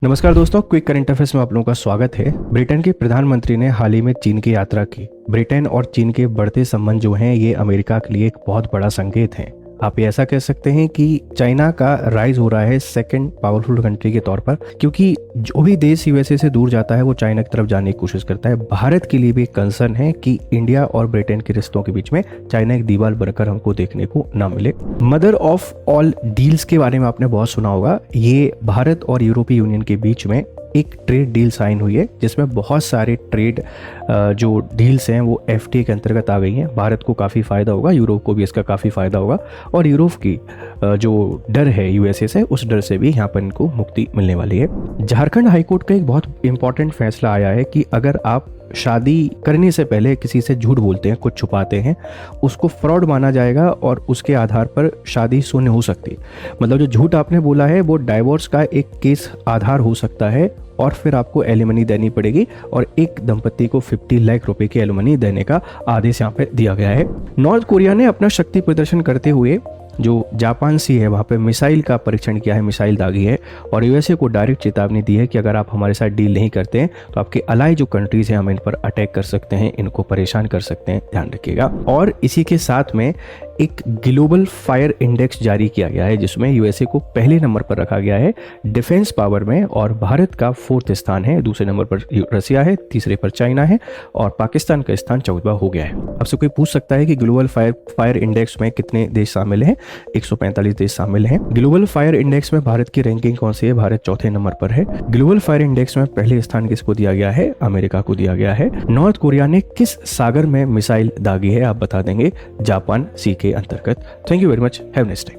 नमस्कार दोस्तों, quick current affairs में आप लोगों का स्वागत है। ब्रिटेन के प्रधानमंत्री ने हाल ही में चीन की यात्रा की। ब्रिटेन और चीन के बढ़ते संबंध जो हैं ये अमेरिका के लिए एक बहुत बड़ा संकेत है। आप ये ऐसा कह सकते हैं कि चाइना का राइज हो रहा है सेकंड पावरफुल कंट्री के तौर पर, क्योंकि जो भी देश यूएसए से दूर जाता है वो चाइना की तरफ जाने की कोशिश करता है। भारत के लिए भी एक कंसर्न है कि इंडिया और ब्रिटेन के रिश्तों के बीच में चाइना एक दीवार बनकर हमको देखने को ना मिले। मदर ऑफ ऑल डील्स के बारे में आपने बहुत सुना होगा। ये भारत और यूरोपीय यूनियन के बीच में एक ट्रेड डील साइन हुई है, जिसमें बहुत सारे ट्रेड जो डील्स हैं वो एफटीए के अंतर्गत आ गई हैं। भारत को काफ़ी फ़ायदा होगा, यूरोप को भी इसका काफ़ी फ़ायदा होगा, और यूरोप की जो डर है यूएसए से, उस डर से भी यहाँ पर इनको मुक्ति मिलने वाली है। झारखंड हाईकोर्ट का एक बहुत इंपॉर्टेंट फैसला आया है कि अगर आप शादी करने से पहले किसी से झूठ बोलते हैं, कुछ छुपाते हैं, उसको फ्रॉड माना जाएगा और उसके आधार पर शादी शून्य हो सकती है। मतलब जो झूठ आपने बोला है वो डाइवोर्स का एक केस आधार हो सकता है, और फिर आपको एलिमनी देनी पड़ेगी, और एक दंपति को 50 लाख रुपए की एलिमनी देने का आदेश यहाँ पे दिया गया है। नॉर्थ कोरिया ने अपना शक्ति प्रदर्शन करते हुए जो जापान सी है वहाँ पे मिसाइल का परीक्षण किया है, मिसाइल दागी है, और यूएसए को डायरेक्ट चेतावनी दी है कि अगर आप हमारे साथ डील नहीं करते हैं तो आपके अलाई जो कंट्रीज हैं हम इन पर अटैक कर सकते हैं, इनको परेशान कर सकते हैं, ध्यान रखिएगा। और इसी के साथ में एक ग्लोबल फायर इंडेक्स जारी किया गया है, जिसमें यूएसए को पहले नंबर पर रखा गया है डिफेंस पावर में, और भारत का 4th स्थान है। दूसरे नंबर पर रसिया है, तीसरे पर चाइना है, और पाकिस्तान का स्थान 14वां हो गया है। आपसे कोई पूछ सकता है कि ग्लोबल फायर इंडेक्स में कितने देश शामिल हैं? 145 देश शामिल हैं। ग्लोबल फायर इंडेक्स में भारत की रैंकिंग कौन सी है? भारत 4थे नंबर पर है। ग्लोबल फायर इंडेक्स में पहले स्थान किसको दिया गया है? अमेरिका को दिया गया है। नॉर्थ कोरिया ने किस सागर में मिसाइल दागी है? आप बता देंगे, जापान सी के अंतर्गत। Thank you very much, have a nice day.